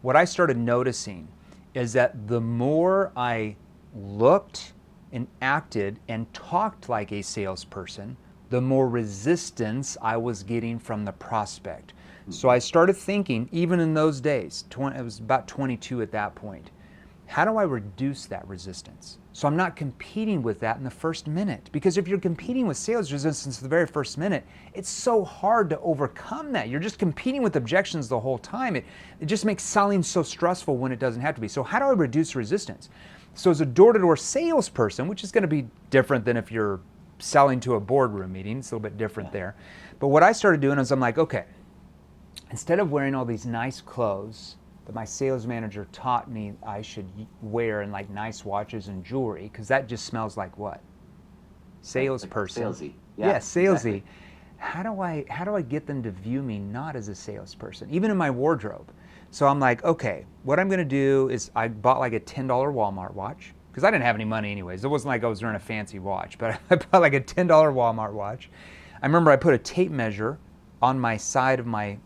what I started noticing is that the more I looked and acted and talked like a salesperson, the more resistance I was getting from the prospect. So I started thinking, even in those days, I was about 22 at that point, how do I reduce that resistance? So I'm not competing with that in the first minute. Because if you're competing with sales resistance the very first minute, it's so hard to overcome that. You're just competing with objections the whole time. It just makes selling so stressful when it doesn't have to be. So how do I reduce resistance? So as a door-to-door salesperson, which is going to be different than if you're selling to a boardroom meeting, it's a little bit different there. But what I started doing is I'm like, okay, instead of wearing all these nice clothes that my sales manager taught me I should wear, and like nice watches and jewelry, because that just smells like what? Salesperson. Like salesy. Yeah, salesy. Exactly. How do I get them to view me not as a salesperson, even in my wardrobe? So I'm like, okay, what I'm going to do is I bought like a $10 Walmart watch, because I didn't have any money anyways. It wasn't like I was wearing a fancy watch, but I bought like a $10 Walmart watch. I remember I put a tape measure on my side of my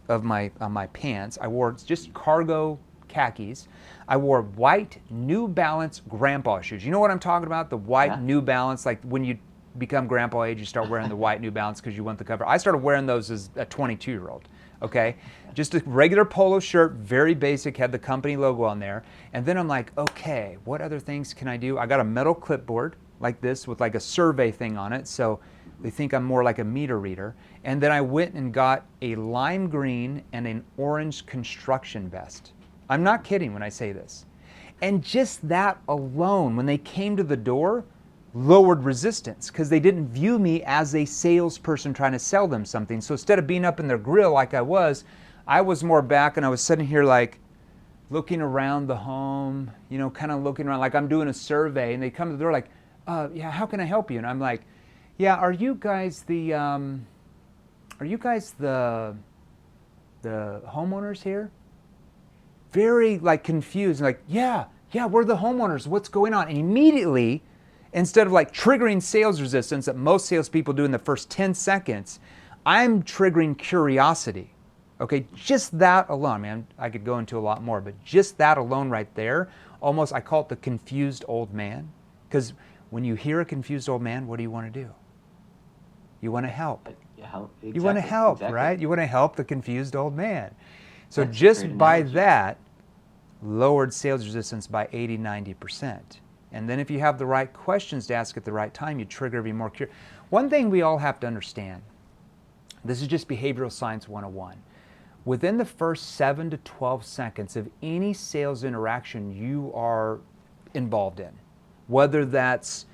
pants. I wore just cargo khakis. I wore white New Balance grandpa shoes. You know what I'm talking about? The white New Balance, like when you become grandpa age, you start wearing the white New Balance because you want the cover. I started wearing those as a 22-year-old. Okay, just a regular polo shirt, very basic, had the company logo on there. And then I'm like, okay, what other things can I do? I got a metal clipboard like this with like a survey thing on it, so they think I'm more like a meter reader. And then I went and got a lime green and an orange construction vest. I'm not kidding when I say this. And just that alone, when they came to the door, lowered resistance, because they didn't view me as a salesperson trying to sell them something. So instead of being up in their grill like I was more back, and I was sitting here like looking around the home, you know, kind of looking around like I'm doing a survey, and they come to the door like, yeah, how can I help you? And I'm like, yeah, are you guys the homeowners here? Very like confused, like, yeah, we're the homeowners. What's going on? And immediately, instead of like triggering sales resistance that most salespeople do in the first 10 seconds, I'm triggering curiosity. Okay, just that alone, man, I could go into a lot more, but just that alone right there, almost, I call it the confused old man. Because when you hear a confused old man, what do you want to do? You want to help. Exactly, you want to help, exactly. Right? You want to help the confused old man. So That's just by that, lowered sales resistance by 80-90%. And then if you have the right questions to ask at the right time, you trigger even more curiosity. One thing we all have to understand, this is just behavioral science 101. Within the first 7 to 12 seconds of any sales interaction you are involved in, whether that's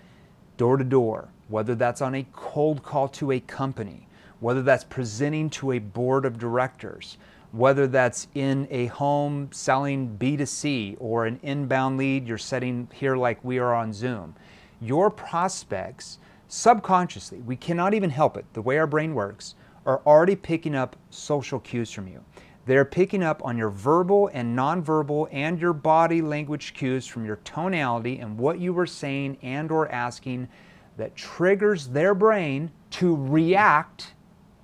door to door, whether that's on a cold call to a company, whether that's presenting to a board of directors, whether that's in a home selling B2C or an inbound lead you're setting here like we are on Zoom, your prospects subconsciously, we cannot even help it, the way our brain works, are already picking up social cues from you. They're picking up on your verbal and nonverbal and your body language cues from your tonality and what you were saying and or asking that triggers their brain to react.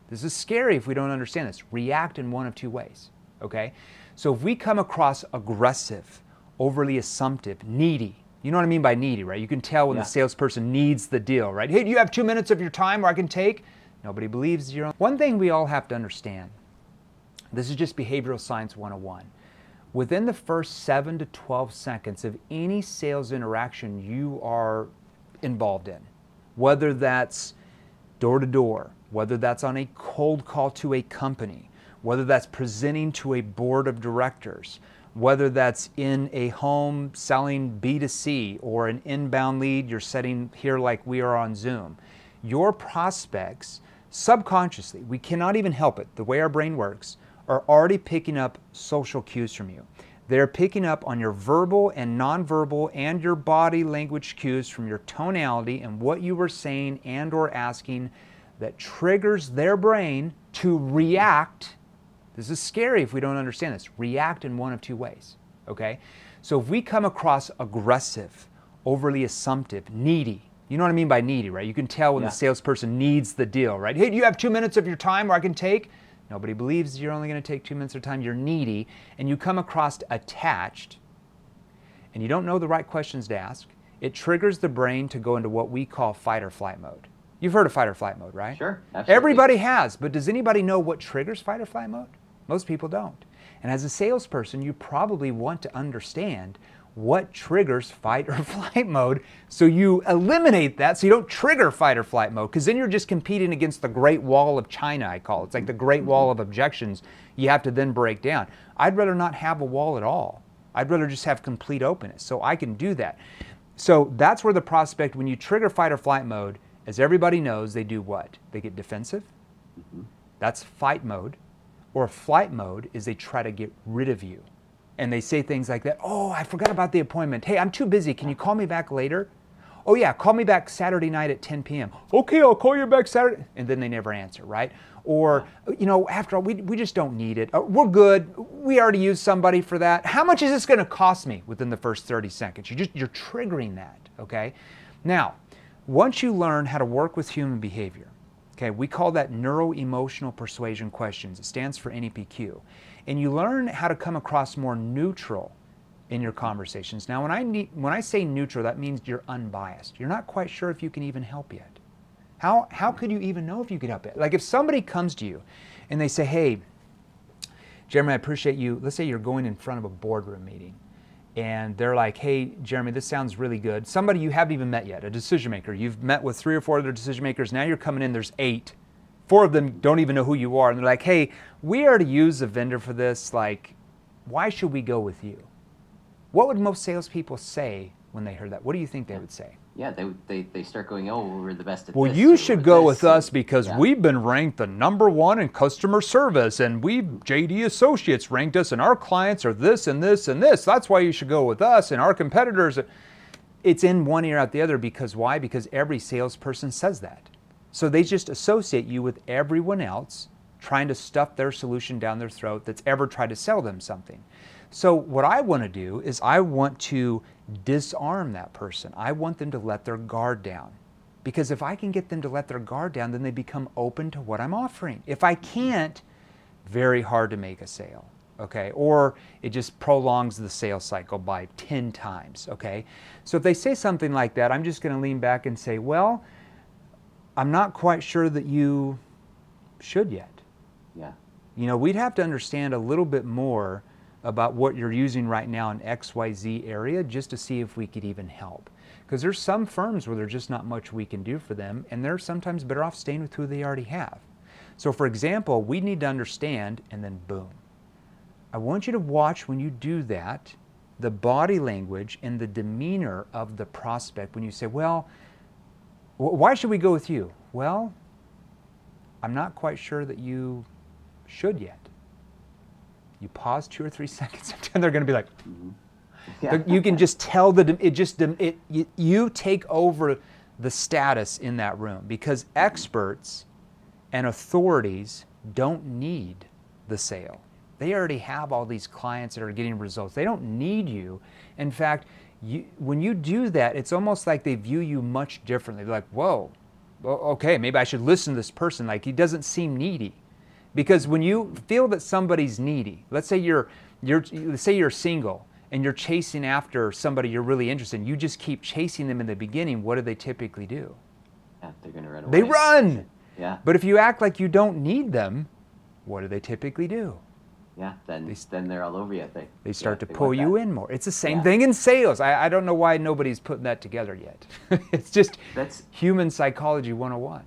This is scary if we don't understand this. React in one of two ways, okay? So if we come across aggressive, overly assumptive, needy, you know what I mean by needy, right? You can tell when the salesperson needs the deal, right? Hey, do you have 2 minutes of your time where I can take? Nobody believes you. One thing we all have to understand, this is just behavioral science 101. Within the first 7 to 12 seconds of any sales interaction you are involved in, whether that's door to door, whether that's on a cold call to a company, whether that's presenting to a board of directors, whether that's in a home selling B2C or an inbound lead you're setting here like we are on Zoom, your prospects subconsciously, we cannot even help it, the way our brain works, are already picking up social cues from you. They're picking up on your verbal and nonverbal and your body language cues from your tonality and what you were saying and or asking that triggers their brain to react. This is scary if we don't understand this. React in one of two ways, okay? So if we come across aggressive, overly assumptive, needy, you know what I mean by needy, right? You can tell when the salesperson needs the deal, right? Hey, do you have 2 minutes of your time where I can take? Nobody believes you're only going to take 2 minutes of time. You're needy, and you come across attached, and you don't know the right questions to ask. It triggers the brain to go into what we call fight or flight mode. You've heard of fight or flight mode, right? Sure, absolutely. Everybody has, but does anybody know what triggers fight or flight mode? Most people don't. And as a salesperson, you probably want to understand what triggers fight or flight mode so you eliminate that so you don't trigger fight or flight mode, because then you're just competing against the Great Wall of China, I call it. It's like the Great Wall of objections you have to then break down. I'd rather not have a wall at all. I'd rather just have complete openness, so I can do that. So that's where the prospect, when you trigger fight or flight mode, as everybody knows, they do what? They get defensive. That's fight mode. Or flight mode is they try to get rid of you. And they say things like that, oh, I forgot about the appointment. Hey, I'm too busy. Can you call me back later? Oh yeah, call me back Saturday night at 10 p.m. Okay, I'll call you back Saturday. And then they never answer, right? Or, you know, after all, we just don't need it. We're good. We already used somebody for that. How much is this going to cost me within the first 30 seconds? You're triggering that, okay? Now, once you learn how to work with human behavior, okay, we call that neuro-emotional persuasion questions. It stands for NEPQ. And you learn how to come across more neutral in your conversations. Now, when I say neutral, that means you're unbiased. You're not quite sure if you can even help yet. How could you even know if you could help it? Like if somebody comes to you and they say, hey, Jeremy, I appreciate you. Let's say you're going in front of a boardroom meeting and they're like, hey, Jeremy, this sounds really good. Somebody you haven't even met yet, a decision maker. You've met with 3 or 4 other decision makers. Now you're coming in, there's 8. 4 of them don't even know who you are. And they're like, hey, we already use a vendor for this. Like, why should we go with you? What would most salespeople say when they heard that? What do you think they would say? Yeah, they start going, oh, we're the best at well, this. Well, you should go with us because yeah. we've been ranked the #1 in customer service, and JD Associates ranked us, and our clients are this and this and this. That's why you should go with us, and our competitors. It's in one ear out the other because why? Because every salesperson says that. So they just associate you with everyone else trying to stuff their solution down their throat that's ever tried to sell them something. So what I want to do is I want to disarm that person. I want them to let their guard down. Because if I can get them to let their guard down, then they become open to what I'm offering. If I can't, very hard to make a sale, okay? Or it just prolongs the sales cycle by 10 times, okay? So if they say something like that, I'm just going to lean back and say, well, I'm not quite sure that you should yet. Yeah. You know, we'd have to understand a little bit more about what you're using right now in XYZ area just to see if we could even help. Because there's some firms where there's just not much we can do for them, and they're sometimes better off staying with who they already have. So for example, we need to understand, and then boom. I want you to watch when you do that, the body language and the demeanor of the prospect when you say, well, why should we go with you? Well, I'm not quite sure that you should yet. You pause 2 or 3 seconds, and they're going to be like, yeah. You can just tell that you take over the status in that room because experts and authorities don't need the sale. They already have all these clients that are getting results. They don't need you. In fact, when you do that, it's almost like they view you much differently. They're like, whoa, okay, maybe I should listen to this person. Like he doesn't seem needy. Because when you feel that somebody's needy, let's say you're single and you're chasing after somebody you're really interested in, you just keep chasing them in the beginning, what do they typically do? Yeah, they're going to run away. They run! Yeah. But if you act like you don't need them, what do they typically do? Yeah, then they're all over you. They start to pull you in more. It's the same thing in sales. I don't know why nobody's putting that together yet. It's just human psychology 101.